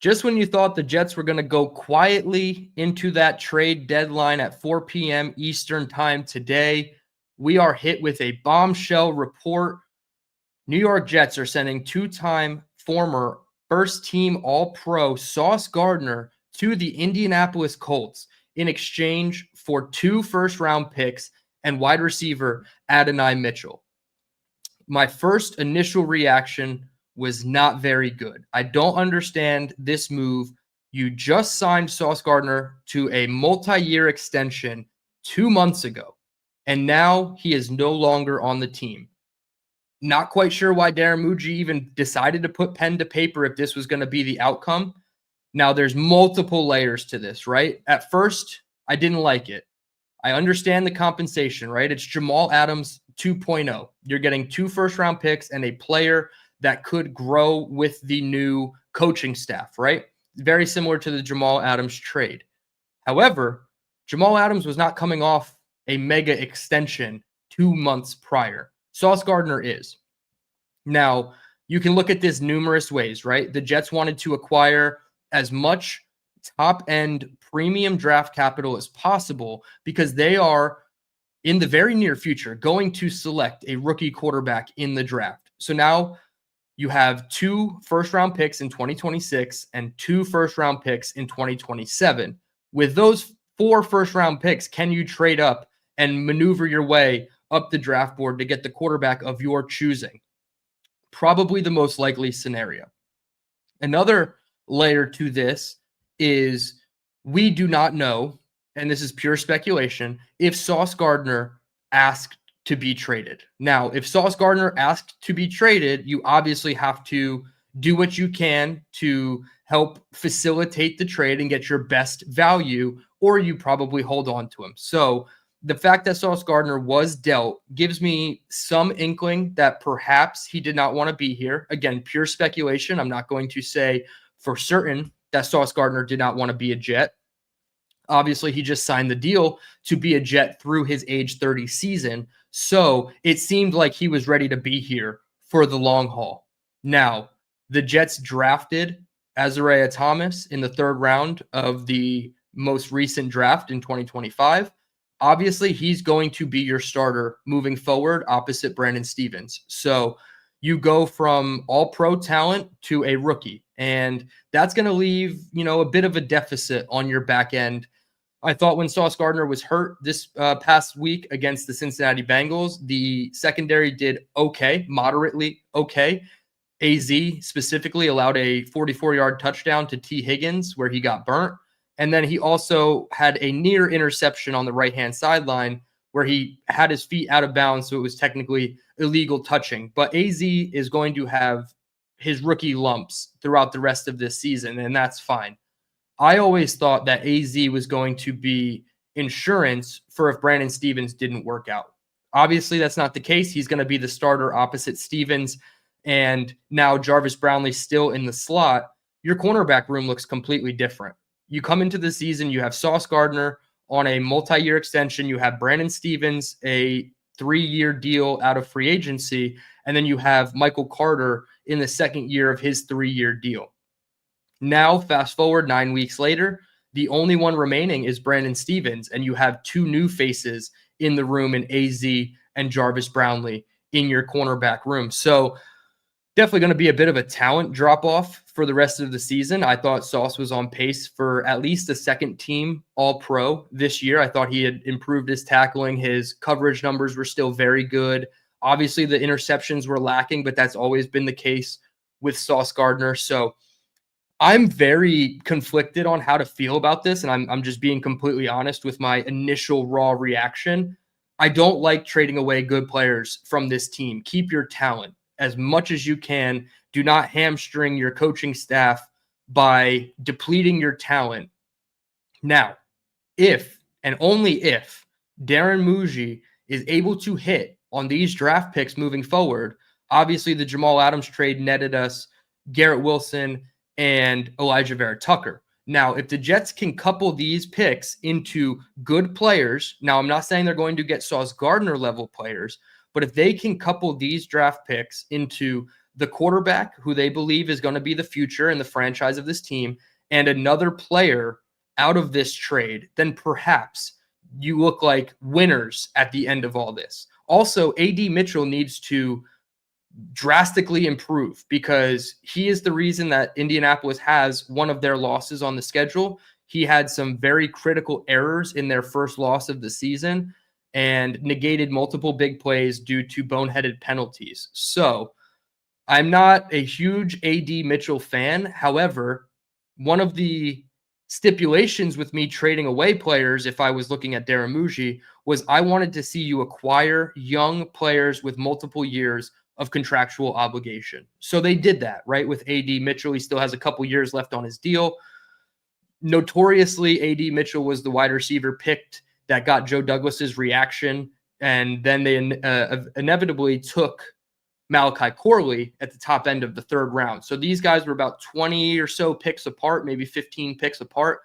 Just when you thought the Jets were going to go quietly into that trade deadline at 4 p.m. Eastern time today, we are hit with a bombshell report. New York Jets are sending two-time former first-team All-Pro Sauce Gardner to the Indianapolis Colts in exchange for 2 first-round picks and wide receiver Adonai Mitchell. My first initial reaction was not very good. I don't understand this move. You just signed Sauce Gardner to a multi-year extension 2 months ago, and now he is no longer on the team. Not quite sure why Darren Muji even decided to put pen to paper if this was going to be the outcome. Now, there's multiple layers to this, right? At first, I didn't like it. I understand the compensation, right? It's Jamal Adams 2.0. You're getting 2 first-round picks and a player that could grow with the new coaching staff, right? Very similar to the Jamal Adams trade. However, Jamal Adams was not coming off a mega extension 2 months prior. Sauce Gardner is. Now, you can look at this numerous ways, right? The Jets wanted to acquire as much top-end premium draft capital as possible because they are, in the very near future, going to select a rookie quarterback in the draft. So now you have 2 first-round picks in 2026 and 2 first-round picks in 2027. With those 4 first-round picks, can you trade up and maneuver your way up the draft board to get the quarterback of your choosing? Probably the most likely scenario. Another layer to this is we do not know, and this is pure speculation, if Sauce Gardner asked to be traded. Now, if Sauce Gardner asked to be traded, you obviously have to do what you can to help facilitate the trade and get your best value, or you probably hold on to him. So the fact that Sauce Gardner was dealt gives me some inkling that perhaps he did not want to be here. Again, pure speculation. I'm not going to say for certain that Sauce Gardner did not want to be a Jet. Obviously, he just signed the deal to be a Jet through his age 30 season. So it seemed like he was ready to be here for the long haul. Now, the Jets drafted Azariah Thomas in the 3rd round of the most recent draft in 2025. Obviously, he's going to be your starter moving forward opposite Brandon Stevens. So you go from all-pro talent to a rookie, and that's going to leave, a bit of a deficit on your back end. I thought when Sauce Gardner was hurt this past week against the Cincinnati Bengals, the secondary did okay, moderately okay. AZ specifically allowed a 44-yard touchdown to T. Higgins where he got burnt. And then he also had a near interception on the right-hand sideline where he had his feet out of bounds, so it was technically illegal touching. But AZ is going to have his rookie lumps throughout the rest of this season, and that's fine. I always thought that AZ was going to be insurance for if Brandon Stevens didn't work out. Obviously, that's not the case. He's going to be the starter opposite Stevens, and now Jarvis Brownlee still in the slot. Your cornerback room looks completely different. You come into the season, you have Sauce Gardner on a multi-year extension. You have Brandon Stevens, a 3-year deal out of free agency. And then you have Michael Carter in the 2nd year of his 3-year deal. Now, fast forward 9 weeks later, the only one remaining is Brandon Stevens. And you have 2 new faces in the room in AZ and Jarvis Brownlee in your cornerback room. So definitely going to be a bit of a talent drop-off for the rest of the season. I thought Sauce was on pace for at least a 2nd-team All-Pro this year. I thought he had improved his tackling. His coverage numbers were still very good. Obviously, the interceptions were lacking, but that's always been the case with Sauce Gardner. So I'm very conflicted on how to feel about this, and I'm just being completely honest with my initial raw reaction. I don't like trading away good players from this team. Keep your talent as much as you can. Do not hamstring your coaching staff by depleting your talent. Now, if and only if Darren Muji is able to hit on these draft picks moving forward, obviously the Jamal Adams trade netted us Garrett Wilson and Elijah Vera Tucker. Now, if the Jets can couple these picks into good players, now I'm not saying they're going to get Sauce Gardner level players, but if they can couple these draft picks into the quarterback who they believe is going to be the future and the franchise of this team, and another player out of this trade, then perhaps you look like winners at the end of all this. Also, AD Mitchell needs to drastically improve because he is the reason that Indianapolis has one of their losses on the schedule. He had some very critical errors in their first loss of the season and negated multiple big plays due to boneheaded penalties. So I'm not a huge AD Mitchell fan. However, one of the stipulations with me trading away players, if I was looking at Daramuji, was I wanted to see you acquire young players with multiple years of contractual obligation. So they did that, right? With AD Mitchell, he still has a couple years left on his deal. Notoriously, AD Mitchell was the wide receiver picked that got Joe Douglas's reaction, and then they inevitably took Malachi Corley at the top end of the third round. So these guys were about 20 or so picks apart, maybe 15 picks apart.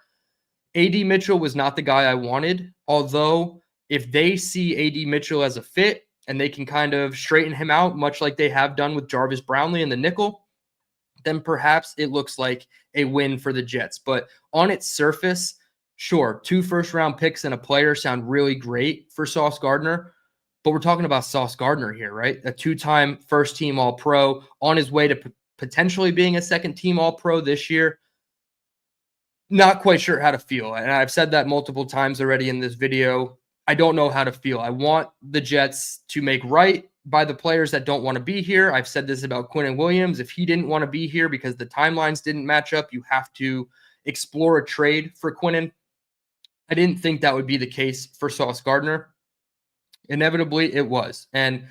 AD Mitchell was not the guy I wanted, although if they see AD Mitchell as a fit and they can kind of straighten him out, much like they have done with Jarvis Brownlee in the nickel, then perhaps it looks like a win for the Jets. But on its surface, sure, 2 first-round picks and a player sound really great for Sauce Gardner, but we're talking about Sauce Gardner here, right? A 2-time first-team All-Pro on his way to potentially being a second-team All-Pro this year. Not quite sure how to feel, and I've said that multiple times already in this video. I don't know how to feel. I want the Jets to make right by the players that don't want to be here. I've said this about Quinnen Williams. If he didn't want to be here because the timelines didn't match up, you have to explore a trade for Quinnen. I didn't think that would be the case for Sauce Gardner. Inevitably, it was. And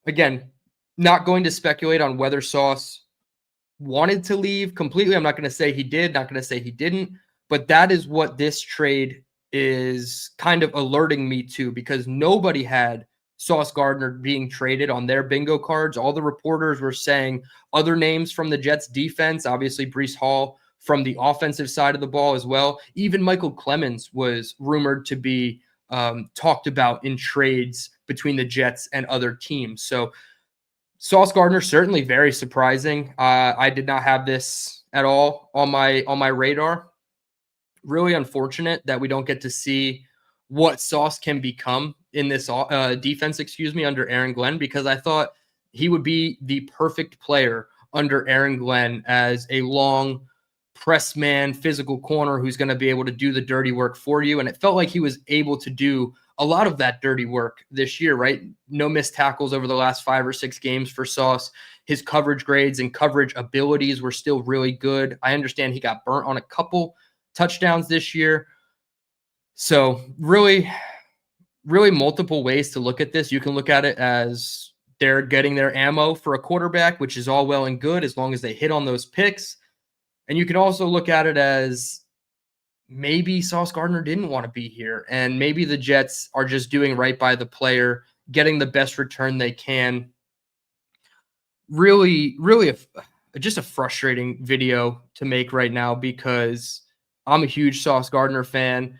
again, not going to speculate on whether Sauce wanted to leave completely. I'm not going to say he did, not going to say he didn't, but that is what this trade is kind of alerting me to, because nobody had Sauce Gardner being traded on their bingo cards. All the reporters were saying other names from the Jets defense, obviously Breece Hall from the offensive side of the ball as well. Even Michael Clemens was rumored to be talked about in trades between the Jets and other teams. So Sauce Gardner, certainly very surprising. I did not have this at all on my radar. Really unfortunate that we don't get to see what Sauce can become in this defense, under Aaron Glenn, because I thought he would be the perfect player under Aaron Glenn as a long press man, physical corner who's going to be able to do the dirty work for you. And it felt like he was able to do a lot of that dirty work this year, right? No missed tackles over the last 5 or 6 games for Sauce. His coverage grades and coverage abilities were still really good. I understand he got burnt on a couple touchdowns this year. So really, really multiple ways to look at this. You can look at it as they're getting their ammo for a quarterback, which is all well and good as long as they hit on those picks. And you can also look at it as maybe Sauce Gardner didn't want to be here, and maybe the Jets are just doing right by the player, getting the best return they can. Really, really just a frustrating video to make right now, because I'm a huge Sauce Gardner fan.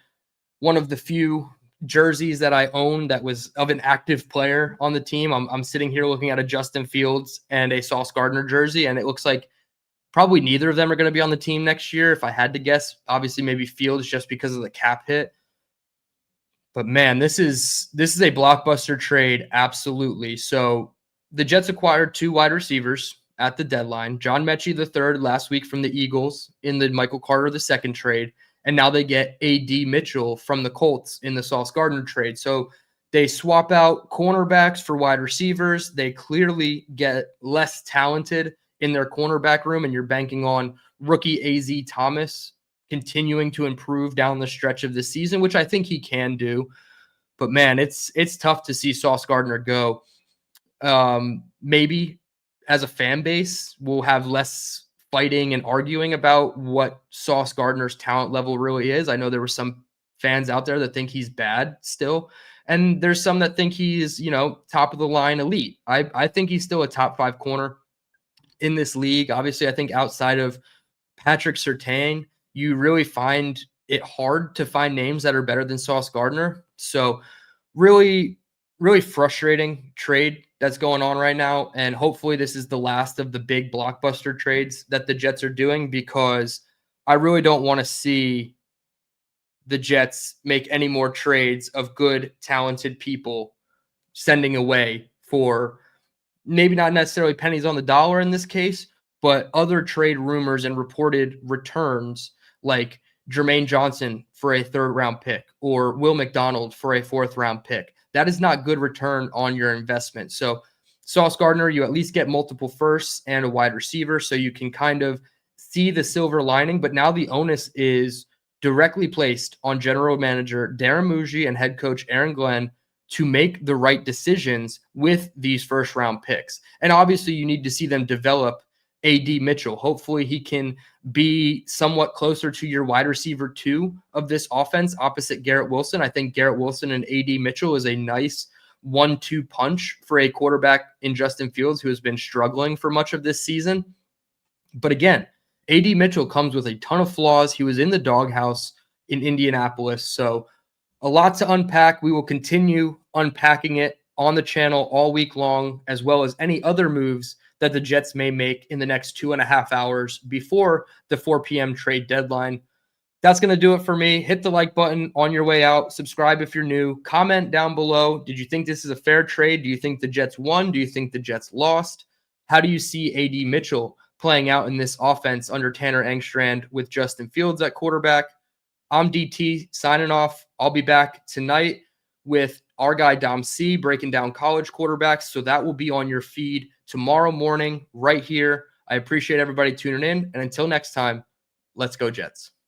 One of the few jerseys that I own that was of an active player on the team. I'm sitting here looking at a Justin Fields and a Sauce Gardner jersey, and it looks like probably neither of them are going to be on the team next year, if I had to guess. Obviously, maybe Fields just because of the cap hit. But man, this is a blockbuster trade, absolutely. So the Jets acquired 2 wide receivers at the deadline. John Mechie III last week from the Eagles in the Michael Carter II trade. And now they get A.D. Mitchell from the Colts in the Sauce Gardner trade. So they swap out cornerbacks for wide receivers. They clearly get less talented in their cornerback room, and you're banking on rookie A.Z. Thomas continuing to improve down the stretch of the season, which I think he can do. But man, it's tough to see Sauce Gardner go. Maybe as a fan base, we'll have less fighting and arguing about what Sauce Gardner's talent level really is. I know there were some fans out there that think he's bad still, and there's some that think he's, top of the line elite. I think he's still a top 5 corner in this league. Obviously, I think outside of Patrick Surtain, you really find it hard to find names that are better than Sauce Gardner. So really, really frustrating trade that's going on right now. And hopefully this is the last of the big blockbuster trades that the Jets are doing, because I really don't want to see the Jets make any more trades of good, talented people sending away for maybe not necessarily pennies on the dollar in this case, but other trade rumors and reported returns like Jermaine Johnson for a 3rd round pick or Will McDonald for a 4th round pick. That is not good return on your investment. So Sauce Gardner, you at least get multiple firsts and a wide receiver, so you can kind of see the silver lining. But now the onus is directly placed on general manager Darren Muji and head coach Aaron Glenn to make the right decisions with these 1st round picks. And obviously you need to see them develop AD Mitchell. Hopefully he can be somewhat closer to your wide receiver 2 of this offense opposite Garrett Wilson. I think Garrett Wilson and AD Mitchell is a nice 1-2 punch for a quarterback in Justin Fields, who has been struggling for much of this season. But again, AD Mitchell comes with a ton of flaws. He was in the doghouse in Indianapolis. So a lot to unpack. We will continue unpacking it on the channel all week long, as well as any other moves that the Jets may make in the next 2.5 hours before the 4 p.m. trade deadline. That's going to do it for me. Hit the like button on your way out. Subscribe if you're new. Comment down below. Did you think this is a fair trade? Do you think the Jets won? Do you think the Jets lost? How do you see AD Mitchell playing out in this offense under Tanner Engstrand with Justin Fields at quarterback? I'm DT signing off. I'll be back tonight with our guy Dom C breaking down college quarterbacks. So that will be on your feed tomorrow morning right here. I appreciate everybody tuning in. And until next time, let's go Jets.